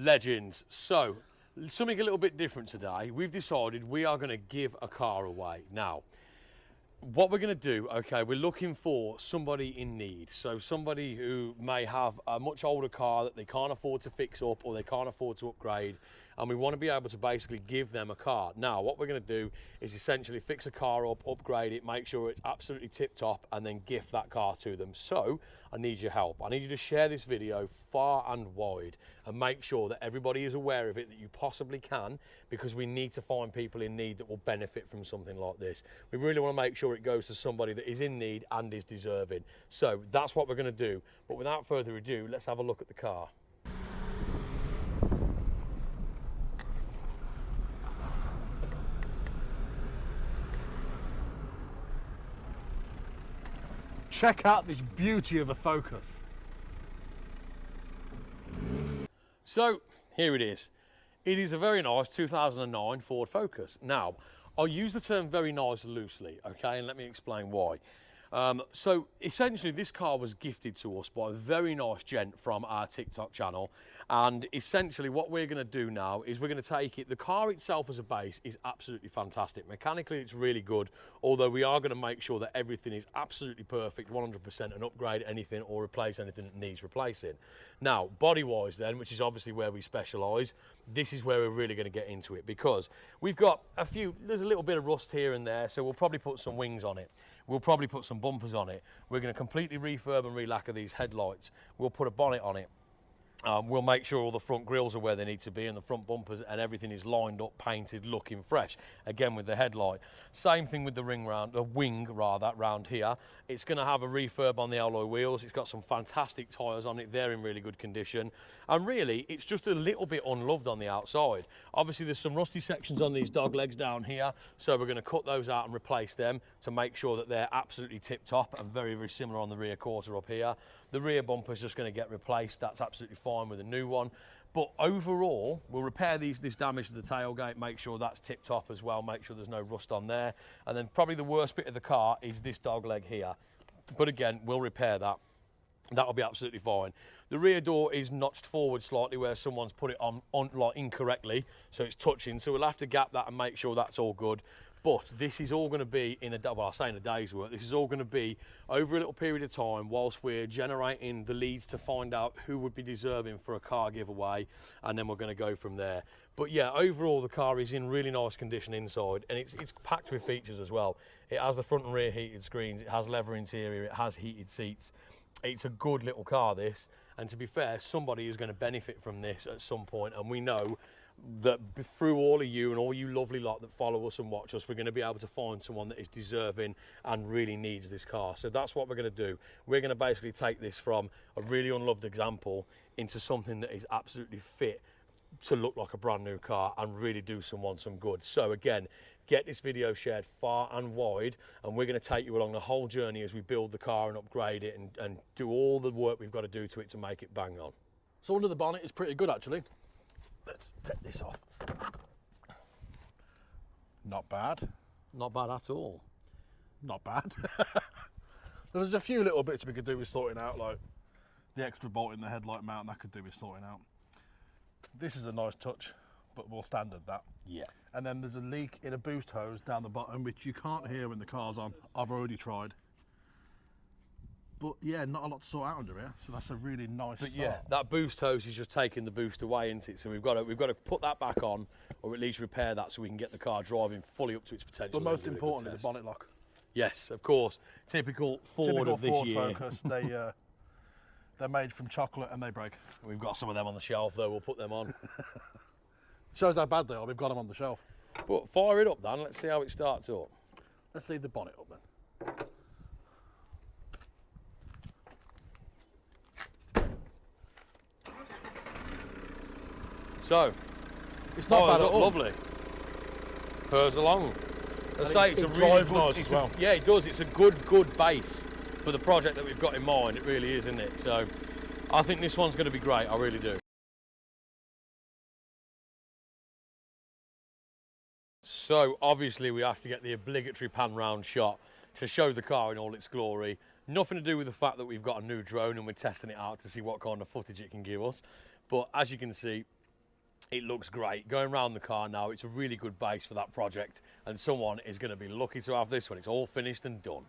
Legends. So, something a little bit different today. We've decided we are going to give a car away. Now, what we're going to do, okay, we're looking for somebody in need. So somebody who may have a much older car that they can't afford to fix up or they can't afford to upgrade, and we want to be able to basically give them a car. Now, what we're going to do is essentially fix a car up, upgrade it, make sure it's absolutely tip-top, and then gift that car to them. So I need your help. I need you to share this video far and wide and make sure that everybody is aware of it, that you possibly can, because we need to find people in need that will benefit from something like this. We really want to make sure it goes to somebody that is in need and is deserving. So that's what we're going to do. But without further ado, let's have a look at the car. Check out this beauty of a Focus. So here it is. It is a very nice 2009 Ford Focus. Now, I'll use the term very nice loosely, okay, and let me explain why. So essentially this car was gifted to us by a very nice gent from our TikTok channel, and essentially what we're going to do now is we're going to take it. The car itself as a base is absolutely fantastic. Mechanically it's really good, although we are going to make sure that everything is absolutely perfect 100% and upgrade anything or replace anything that needs replacing. Now body wise then, which is obviously where we specialise, this is where we're really going to get into it, because we've got there's a little bit of rust here and there, so we'll probably put some wings on it. We'll probably put some bumpers on it. We're going to completely refurb and re-lacquer these headlights. We'll put a bonnet on it. We'll make sure all the front grills are where they need to be and the front bumpers and everything is lined up, painted, looking fresh. Again with the headlight. Same thing with the wing round here. It's going to have a refurb on the alloy wheels. It's got some fantastic tyres on it. They're in really good condition. And really, it's just a little bit unloved on the outside. Obviously, there's some rusty sections on these dog legs down here. So we're going to cut those out and replace them to make sure that they're absolutely tip-top and very, very similar on the rear quarter up here. The rear bumper's just going to get replaced. That's absolutely fine with a new one. But overall, we'll repair this damage to the tailgate, make sure that's tip-top as well, make sure there's no rust on there. And then probably the worst bit of the car is this dog leg here. But again, we'll repair that. That'll be absolutely fine. The rear door is notched forward slightly where someone's put it on like incorrectly, so it's touching. So we'll have to gap that and make sure that's all good. But this is all going to be in a day's work. This is all going to be over a little period of time whilst we're generating the leads to find out who would be deserving for a car giveaway, and then we're going to go from there. But yeah, overall the car is in really nice condition inside, and it's packed with features as well. It has the front and rear heated screens, it has leather interior, it has heated seats. It's a good little car, this, and to be fair, somebody is going to benefit from this at some point, and we know that through all of you and all you lovely lot that follow us and watch us, we're going to be able to find someone that is deserving and really needs this car. So that's what we're going to do. We're going to basically take this from a really unloved example into something that is absolutely fit to look like a brand new car and really do someone some good. So again, get this video shared far and wide, and we're going to take you along the whole journey as we build the car and upgrade it and do all the work we've got to do to it to make it bang on. So under the bonnet is pretty good actually. Let's take this off. Not bad. Not bad at all. Not bad. There's a few little bits we could do with sorting out, like the extra bolt in the headlight mount, that could do with sorting out. This is a nice touch, but we'll standard that. Yeah. And then there's a leak in a boost hose down the bottom, which you can't hear when the car's on. I've already tried. But yeah, not a lot to sort out under here, so that's a really nice But start. yeah, that boost hose is just taking the boost away, isn't it? So we've got to put that back on, or at least repair that so we can get the car driving fully up to its potential. But most importantly, the bonnet lock. Yes, of course. Typical Ford of this Ford year. Focus. They're made from chocolate and they break. We've got some of them on the shelf though, we'll put them on. Shows how bad they are, we've got them on the shelf. But fire it up Dan, let's see how it starts up. Let's leave the bonnet up then. So, it's not bad at all. Lovely. Purrs along. I say it's a really drives good, nice as well. Yeah, it does. It's a good base for the project that we've got in mind. It really is, isn't it? So, I think this one's going to be great. I really do. So, obviously, we have to get the obligatory pan round shot to show the car in all its glory. Nothing to do with the fact that we've got a new drone and we're testing it out to see what kind of footage it can give us. But as you can see, It looks great. Going around the car now, it's a really good base for that project, and someone is going to be lucky to have this when it's all finished and done.